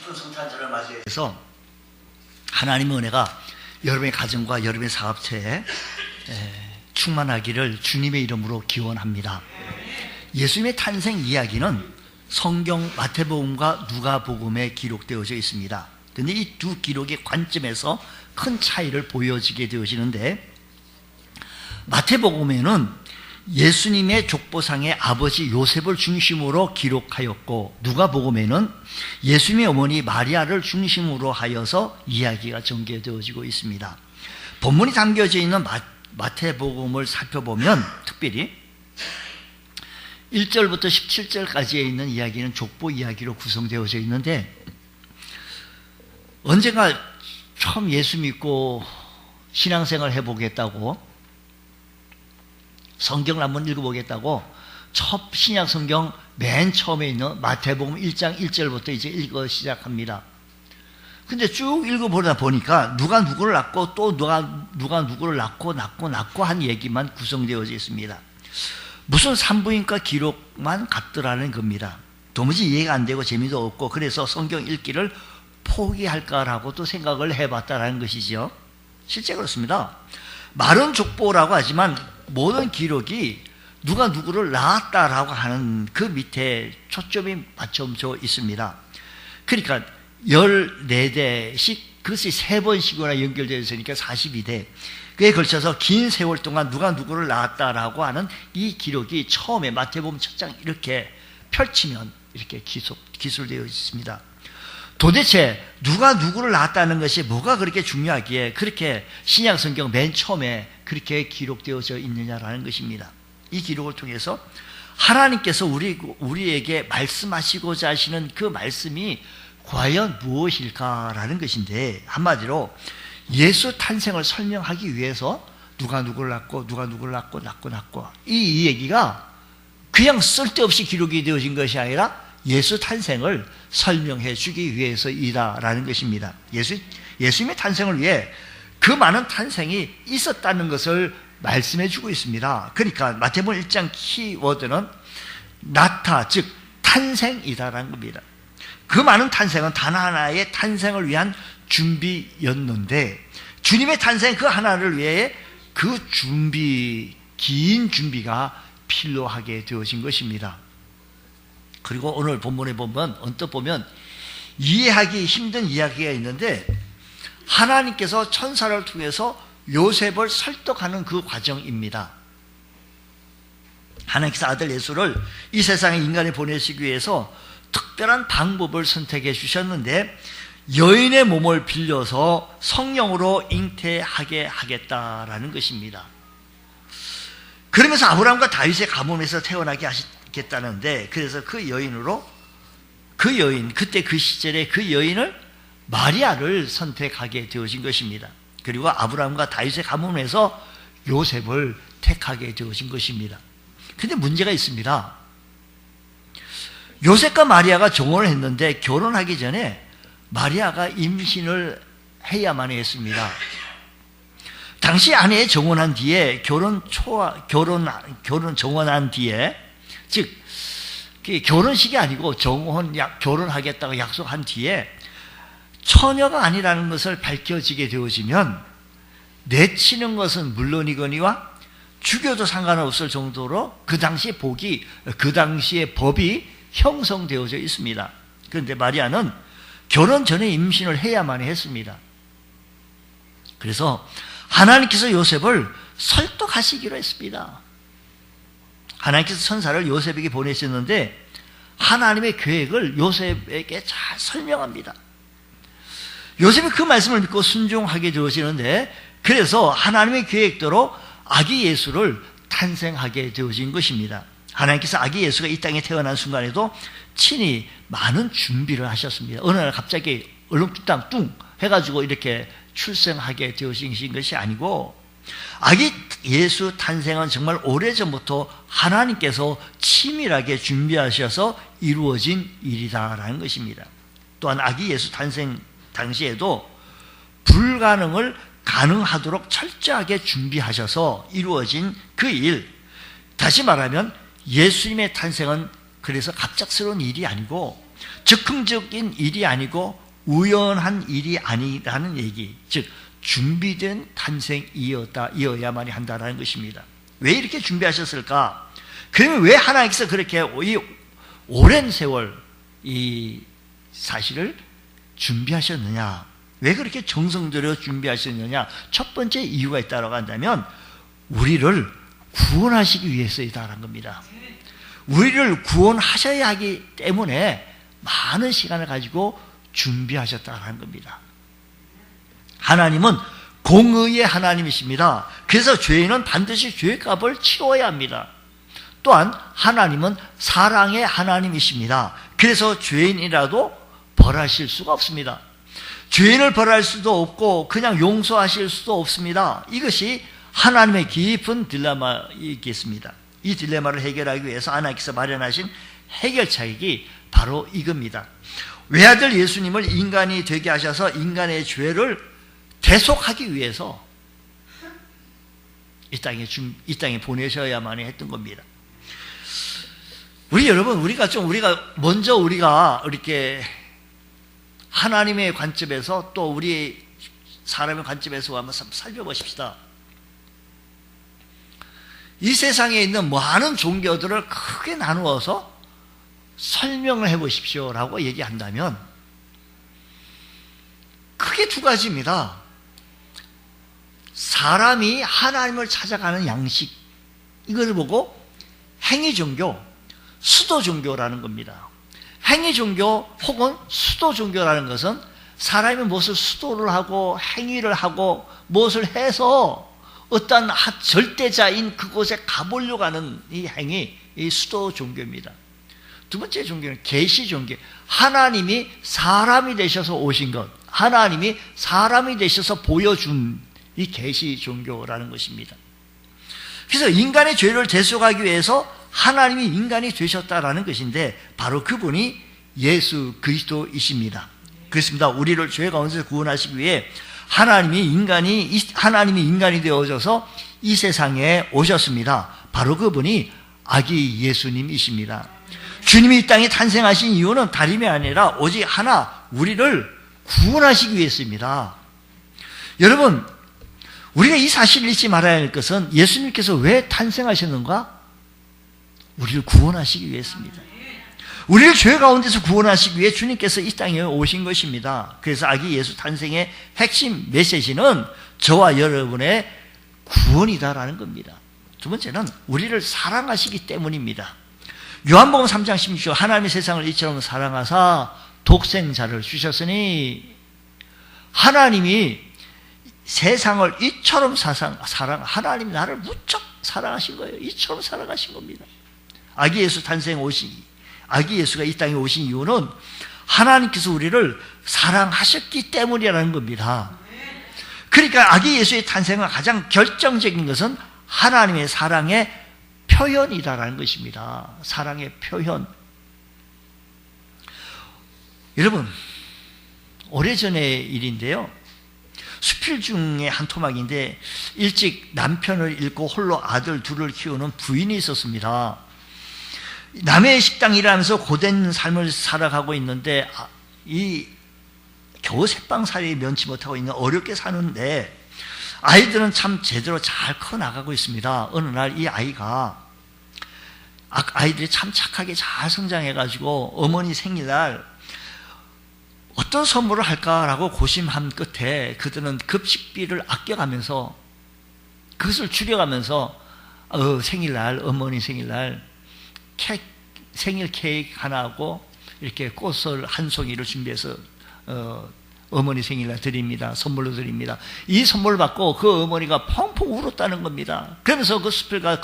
추수성탄절을 맞이해서 하나님의 은혜가 여러분의 가정과 여러분의 사업체에 충만하기를 주님의 이름으로 기원합니다. 예수님의 탄생 이야기는 성경 마태복음과 누가복음에 기록되어져 있습니다. 그런데 이 두 기록의 관점에서 큰 차이를 보여지게 되어지는데, 마태복음에는 예수님의 족보상의 아버지 요셉을 중심으로 기록하였고, 누가복음에는 예수님의 어머니 마리아를 중심으로 하여서 이야기가 전개되어지고 있습니다. 본문이 담겨져 있는 마태복음을 살펴보면 특별히 1절부터 17절까지에 있는 이야기는 족보 이야기로 구성되어져 있는데, 언젠가 처음 예수 믿고 신앙생활 해보겠다고, 성경을 한번 읽어보겠다고 첫 신약 성경 맨 처음에 있는 마태복음 1장 1절부터 이제 읽어 시작합니다. 근데 쭉 읽어보다 보니까 누가 누구를 낳고 또 누가 누구를 낳고 한 얘기만 구성되어져 있습니다. 무슨 산부인과 기록만 같더라는 겁니다. 도무지 이해가 안 되고 재미도 없고, 그래서 성경 읽기를 포기할까라고도 생각을 해봤다라는 것이죠. 실제 그렇습니다. 말은 족보라고 하지만 모든 기록이 누가 누구를 낳았다라고 하는 그 밑에 초점이 맞춰져 있습니다. 그러니까 14대씩, 그것이 3번씩이나 연결되어 있으니까 42대. 그에 걸쳐서 긴 세월 동안 누가 누구를 낳았다라고 하는 이 기록이 처음에 마태복음 첫 장 이렇게 펼치면 이렇게 기술되어 있습니다. 도대체 누가 누구를 낳았다는 것이 뭐가 그렇게 중요하기에 그렇게 신약 성경 맨 처음에 그렇게 기록되어져 있느냐라는 것입니다. 이 기록을 통해서 하나님께서 우리에게 말씀하시고자 하시는 그 말씀이 과연 무엇일까라는 것인데, 한마디로 예수 탄생을 설명하기 위해서 누가 누구를 낳고 누가 누구를 낳고 이 얘기가 그냥 쓸데없이 기록이 되어진 것이 아니라 예수 탄생을 설명해 주기 위해서이다라는 것입니다. 예수님의 탄생을 위해 그 많은 탄생이 있었다는 것을 말씀해 주고 있습니다. 그러니까 마태복음 1장 키워드는 나타, 즉 탄생이다라는 겁니다. 그 많은 탄생은 단 하나의 탄생을 위한 준비였는데, 주님의 탄생 그 하나를 위해 그 긴 준비가 필요하게 되어진 것입니다. 그리고 오늘 본문에 보면 언뜻 보면 이해하기 힘든 이야기가 있는데, 하나님께서 천사를 통해서 요셉을 설득하는 그 과정입니다. 하나님께서 아들 예수를 이 세상에 인간에 보내시기 위해서 특별한 방법을 선택해 주셨는데, 여인의 몸을 빌려서 성령으로 잉태하게 하겠다라는 것입니다. 그러면서 아브라함과 다윗의 가문에서 태어나게 하시겠다는데, 그래서 그때 그 시절에 그 여인을 마리아를 선택하게 되어진 것입니다. 그리고 아브라함과 다윗의 가문에서 요셉을 택하게 되어진 것입니다. 근데 문제가 있습니다. 요셉과 마리아가 정혼을 했는데 결혼하기 전에 마리아가 임신을 해야만 했습니다. 당시 아내의 정혼한 뒤에 정혼한 뒤에, 즉 결혼식이 아니고 결혼하겠다고 약속한 뒤에 처녀가 아니라는 것을 밝혀지게 되어지면 내치는 것은 물론이거니와 죽여도 상관없을 정도로 그 당시의 법이 형성되어져 있습니다. 그런데 마리아는 결혼 전에 임신을 해야만 했습니다. 그래서 하나님께서 요셉을 설득하시기로 했습니다. 하나님께서 천사를 요셉에게 보내셨는데 하나님의 계획을 요셉에게 잘 설명합니다. 요셉이 그 말씀을 믿고 순종하게 되어지는데, 그래서 하나님의 계획대로 아기 예수를 탄생하게 되어진 것입니다. 하나님께서 아기 예수가 이 땅에 태어난 순간에도 친히 많은 준비를 하셨습니다. 어느 날 갑자기 얼렁뚱땅 뚱 해가지고 이렇게 출생하게 되어진 것이 아니고, 아기 예수 탄생은 정말 오래전부터 하나님께서 치밀하게 준비하셔서 이루어진 일이다라는 것입니다. 또한 아기 예수 탄생 당시에도 불가능을 가능하도록 철저하게 준비하셔서 이루어진 그 일, 다시 말하면 예수님의 탄생은 그래서 갑작스러운 일이 아니고 즉흥적인 일이 아니고 우연한 일이 아니라는 얘기, 즉 준비된 탄생이어야만이 한다는 것입니다. 왜 이렇게 준비하셨을까? 그러면 왜 하나님께서 그렇게 이 오랜 세월 이 사실을 준비하셨느냐? 왜 그렇게 정성 들여 준비하셨느냐? 첫 번째 이유가 있다고 한다면 우리를 구원하시기 위해서이다라는 겁니다. 우리를 구원하셔야 하기 때문에 많은 시간을 가지고 준비하셨다는 겁니다. 하나님은 공의의 하나님이십니다. 그래서 죄인은 반드시 죄값을 치러야 합니다. 또한 하나님은 사랑의 하나님이십니다. 그래서 죄인이라도 벌하실 수가 없습니다. 죄인을 벌할 수도 없고 그냥 용서하실 수도 없습니다. 이것이 하나님의 깊은 딜레마이겠습니다. 이 딜레마를 해결하기 위해서 하나님께서 마련하신 해결책이 바로 이겁니다. 외아들 예수님을 인간이 되게 하셔서 인간의 죄를 대속하기 위해서 이 땅에 보내셔야만 했던 겁니다. 우리가 먼저 이렇게 하나님의 관점에서 또 우리 사람의 관점에서 한번 살펴보십시다. 이 세상에 있는 많은 종교들을 크게 나누어서 설명을 해보십시오라고 얘기한다면 크게 두 가지입니다. 사람이 하나님을 찾아가는 양식, 이걸 보고 행위종교, 수도종교라는 겁니다. 행위종교 혹은 수도종교라는 것은 사람이 무엇을 수도를 하고 행위를 하고 무엇을 해서 어떤 절대자인 그곳에 가보려고 하는 이 행위, 이 수도종교입니다. 두 번째 종교는 계시종교. 하나님이 사람이 되셔서 오신 것, 하나님이 사람이 되셔서 보여준 이 계시종교라는 것입니다. 그래서 인간의 죄를 대속하기 위해서 하나님이 인간이 되셨다라는 것인데 바로 그분이 예수 그리스도이십니다. 그렇습니다. 우리를 죄 가운데서 구원하시기 위해 하나님이 인간이 되어져서 이 세상에 오셨습니다. 바로 그분이 아기 예수님이십니다. 주님이 이 땅에 탄생하신 이유는 다름이 아니라 오직 하나, 우리를 구원하시기 위해서입니다. 여러분, 우리가 이 사실을 잊지 말아야 할 것은 예수님께서 왜 탄생하셨는가? 우리를 구원하시기 위해서입니다. 우리를 죄 가운데서 구원하시기 위해 주님께서 이 땅에 오신 것입니다. 그래서 아기 예수 탄생의 핵심 메시지는 저와 여러분의 구원이다라는 겁니다. 두 번째는 우리를 사랑하시기 때문입니다. 요한복음 3장 16절 하나님이 세상을 이처럼 사랑하사 독생자를 주셨으니 하나님이 세상을 이처럼 하나님이 나를 무척 사랑하신 거예요. 이처럼 사랑하신 겁니다. 아기 예수가 이 땅에 오신 이유는 하나님께서 우리를 사랑하셨기 때문이라는 겁니다. 그러니까 아기 예수의 탄생은 가장 결정적인 것은 하나님의 사랑의 표현이다라는 것입니다. 사랑의 표현. 여러분, 오래전의 일인데요. 수필 중에 한 토막인데 일찍 남편을 잃고 홀로 아들 둘을 키우는 부인이 있었습니다. 남의 식당 일하면서 고된 삶을 살아가고 있는데 겨우 새빵살이 면치 못하고 있는 어렵게 사는데 아이들은 참 제대로 잘 커나가고 있습니다. 어느 날 이 아이들이 참 착하게 잘 성장해가지고 어머니 생일날 어떤 선물을 할까라고 고심한 끝에 그들은 급식비를 아껴가면서 그것을 줄여가면서 어머니 생일날 생일 케이크 하나하고 이렇게 꽃을 한 송이를 준비해서 어머니 생일날 드립니다. 선물로 드립니다. 이 선물을 받고 그 어머니가 펑펑 울었다는 겁니다. 그러면서 그 수필가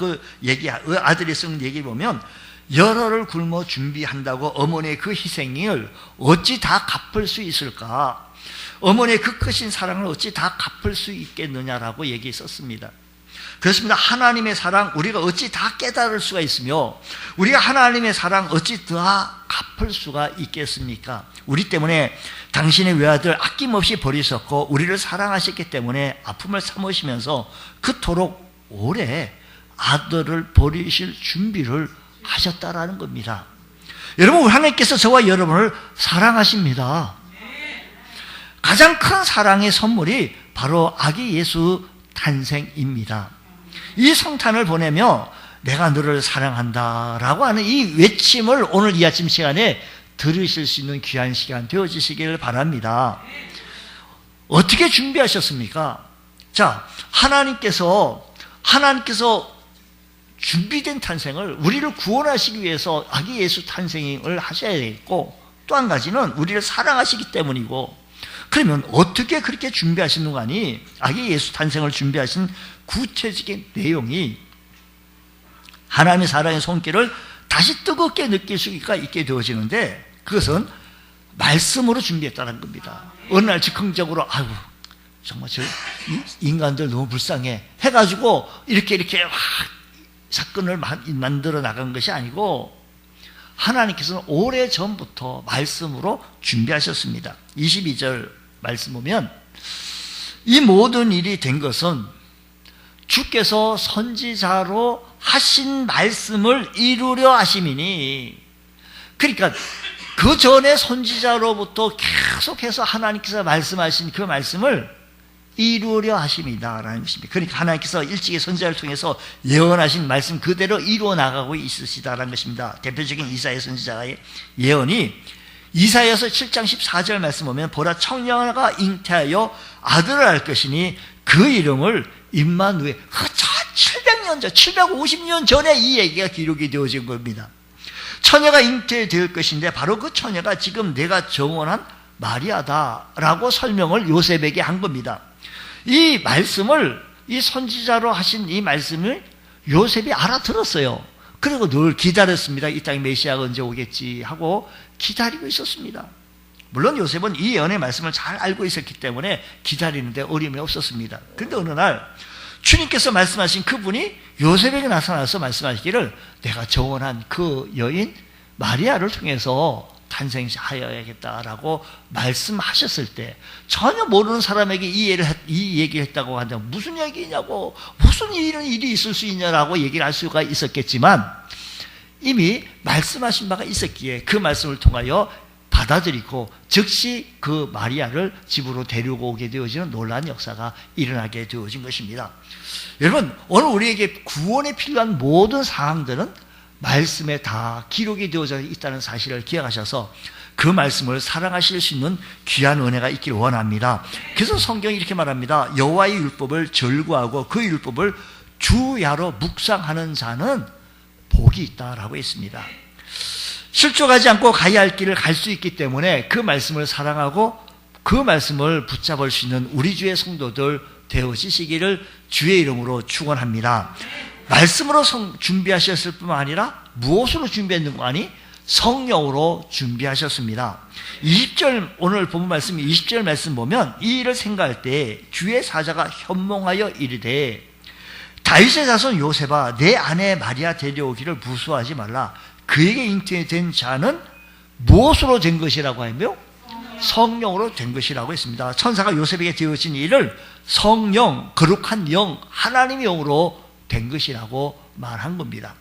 아들이 쓴 얘기 보면 열흘을 굶어 준비한다고 어머니의 그 희생을 어찌 다 갚을 수 있을까? 어머니의 그 크신 사랑을 어찌 다 갚을 수 있겠느냐라고 얘기했었습니다. 그렇습니다. 하나님의 사랑 우리가 어찌 다 깨달을 수가 있으며 우리가 하나님의 사랑 어찌 다 갚을 수가 있겠습니까? 우리 때문에 당신의 외아들 아낌없이 버리셨고 우리를 사랑하셨기 때문에 아픔을 참으시면서 그토록 오래 아들을 버리실 준비를 하셨다라는 겁니다. 여러분, 하나님께서 저와 여러분을 사랑하십니다. 가장 큰 사랑의 선물이 바로 아기 예수 탄생입니다. 이 성탄을 보내며 내가 너를 사랑한다 라고 하는 이 외침을 오늘 이 아침 시간에 들으실 수 있는 귀한 시간 되어지시기를 바랍니다. 어떻게 준비하셨습니까? 자, 하나님께서 준비된 탄생을, 우리를 구원하시기 위해서 아기 예수 탄생을 하셔야 되겠고, 또 한 가지는 우리를 사랑하시기 때문이고, 그러면 어떻게 그렇게 준비하시는가 하니, 아기 예수 탄생을 준비하신 구체적인 내용이 하나님의 사랑의 손길을 다시 뜨겁게 느낄 수가 있게 되어지는데, 그것은 말씀으로 준비했다는 겁니다. 어느 날 즉흥적으로 아이고 정말 저 인간들 너무 불쌍해 해가지고 이렇게 사건을 만들어 나간 것이 아니고, 하나님께서는 오래전부터 말씀으로 준비하셨습니다. 22절 말씀 보면, 이 모든 일이 된 것은 주께서 선지자로 하신 말씀을 이루려 하심이니, 그러니까 그 전에 선지자로부터 계속해서 하나님께서 말씀하신 그 말씀을 이루려 하심이다라는 것입니다. 그러니까 하나님께서 일찍이 선지자를 통해서 예언하신 말씀 그대로 이루어 나가고 있으시다라는 것입니다. 대표적인 이사야 선지자의 예언이 이사야서 7장 14절 말씀 보면, 보라 청년아가 잉태하여 아들을 할 것이니 그 이름을 임마누엘. 700년 전, 750년 전에 이 얘기가 기록이 되어진 겁니다. 처녀가 잉태될 것인데 바로 그 처녀가 지금 내가 정원한 마리아다라고 설명을 요셉에게 한 겁니다. 이 말씀을, 이 선지자로 하신 이 말씀을 요셉이 알아들었어요. 그리고 늘 기다렸습니다. 이 땅에 메시아가 언제 오겠지 하고 기다리고 있었습니다. 물론 요셉은 이 예언의 말씀을 잘 알고 있었기 때문에 기다리는데 어려움이 없었습니다. 그런데 어느 날 주님께서 말씀하신 그분이 요셉에게 나타나서 말씀하시기를, 내가 정원한 그 여인 마리아를 통해서 탄생하여야겠다라고 말씀하셨을 때, 전혀 모르는 사람에게 이 얘기를 했다고 한다면 무슨 얘기냐고, 무슨 이런 일이 있을 수 있냐라고 얘기를 할 수가 있었겠지만, 이미 말씀하신 바가 있었기에 그 말씀을 통하여 받아들이고 즉시 그 마리아를 집으로 데리고 오게 되어지는 놀라운 역사가 일어나게 되어진 것입니다. 여러분, 오늘 우리에게 구원에 필요한 모든 사항들은 말씀에 다 기록이 되어져 있다는 사실을 기억하셔서 그 말씀을 사랑하실 수 있는 귀한 은혜가 있기를 원합니다. 그래서 성경이 이렇게 말합니다. 여호와의 율법을 절구하고 그 율법을 주야로 묵상하는 자는 복이 있다라고 했습니다. 실족하지 않고 가야 할 길을 갈 수 있기 때문에 그 말씀을 사랑하고 그 말씀을 붙잡을 수 있는 우리 주의 성도들 되어지시기를 주의 이름으로 축원합니다. 말씀으로 준비하셨을 뿐만 아니라 무엇으로 준비했는가 하니 성령으로 준비하셨습니다. 20절, 오늘 본문 말씀 20절 말씀 보면, 이 일을 생각할 때 주의 사자가 현몽하여 이르되, 다윗의 자손 요셉아, 내 아내 마리아 데려오기를 무수하지 말라. 그에게 잉태된 자는 무엇으로 된 것이라고 하며 성령으로 된 것이라고 했습니다. 천사가 요셉에게 되어진 일을 성령, 거룩한 영, 하나님의 영으로 된 것이라고 말한 겁니다.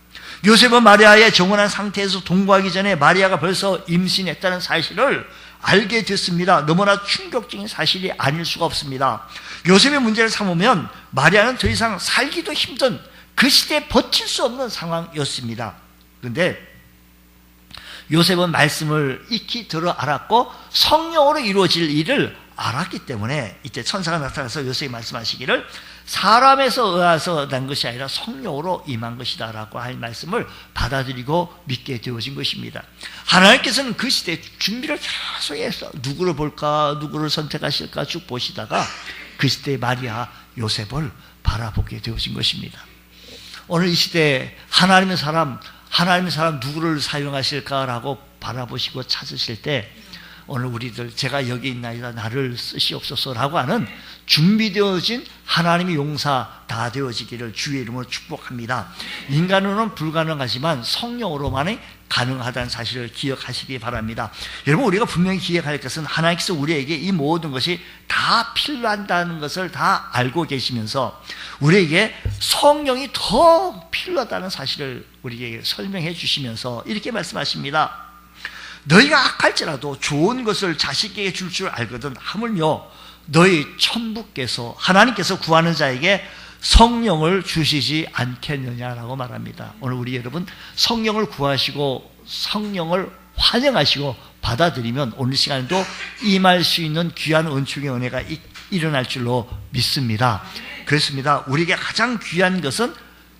요셉은 마리아의 정혼한 상태에서 동거하기 전에 마리아가 벌써 임신했다는 사실을 알게 됐습니다. 너무나 충격적인 사실이 아닐 수가 없습니다. 요셉의 문제를 삼으면 마리아는 더 이상 살기도 힘든 그 시대에 버틸 수 없는 상황이었습니다. 그런데 요셉은 말씀을 익히 들어 알았고 성령으로 이루어질 일을 알았기 때문에 이때 천사가 나타나서 요셉이 말씀하시기를, 사람에서 의해서 난 것이 아니라 성령으로 임한 것이다 라고 할 말씀을 받아들이고 믿게 되어진 것입니다. 하나님께서는 그 시대에 준비를 계속해서 누구를 볼까, 누구를 선택하실까 쭉 보시다가 그 시대의 마리아, 요셉을 바라보게 되어진 것입니다. 오늘 이 시대에 하나님의 사람 누구를 사용하실까라고 바라보시고 찾으실 때, 오늘 우리들 제가 여기 있나이다 나를 쓰시옵소서라고 하는 준비되어진 하나님의 용사 다 되어지기를 주의 이름으로 축복합니다. 인간으로는 불가능하지만 성령으로만이 가능하다는 사실을 기억하시기 바랍니다. 여러분, 우리가 분명히 기억할 것은 하나님께서 우리에게 이 모든 것이 다 필요하다는 것을 다 알고 계시면서 우리에게 성령이 더 필요하다는 사실을 우리에게 설명해 주시면서 이렇게 말씀하십니다. 너희가 악할지라도 좋은 것을 자식에게 줄 줄 알거든 하물며 너희 천부께서 하나님께서 구하는 자에게 성령을 주시지 않겠느냐라고 말합니다. 오늘 우리 여러분 성령을 구하시고 성령을 환영하시고 받아들이면 오늘 시간에도 임할 수 있는 귀한 은총의 은혜가 일어날 줄로 믿습니다. 그렇습니다. 우리에게 가장 귀한 것은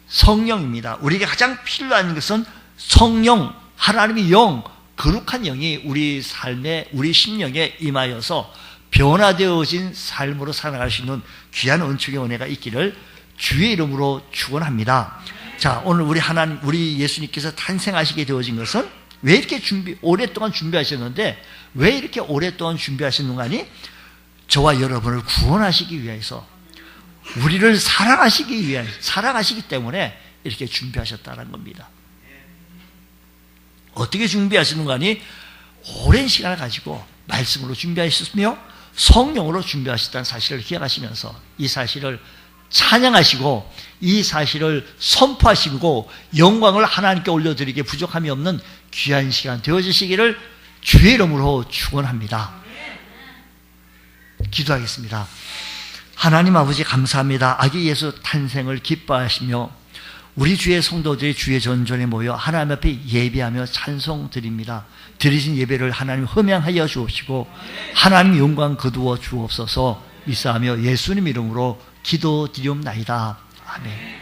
성령입니다. 우리에게 가장 필요한 것은 성령, 하나님의 영, 거룩한 영이 우리 삶에, 우리 심령에 임하여서 변화되어진 삶으로 살아갈 수 있는 귀한 은총의 은혜가 있기를 주의 이름으로 축원합니다. 자, 오늘 우리 예수님께서 탄생하시게 되어진 것은 왜 이렇게 오랫동안 준비하셨는데 왜 이렇게 오랫동안 준비하셨는가니? 저와 여러분을 구원하시기 위해서, 우리를 사랑하시기 때문에 이렇게 준비하셨다는 겁니다. 어떻게 준비하시는가니? 오랜 시간을 가지고 말씀으로 준비하셨으며 성령으로 준비하셨다는 사실을 기억하시면서 이 사실을 찬양하시고 이 사실을 선포하시고 영광을 하나님께 올려드리기에 부족함이 없는 귀한 시간 되어주시기를 주의 이름으로 축원합니다. 기도하겠습니다. 하나님 아버지 감사합니다. 아기 예수 탄생을 기뻐하시며 우리 주의 성도들이 주의 전전에 모여 하나님 앞에 예배하며 찬송 드립니다. 드리신 예배를 하나님 흠양하여 주옵시고 하나님 영광 거두어 주옵소서. 미사하며 예수님 이름으로 기도드리옵나이다. 아멘.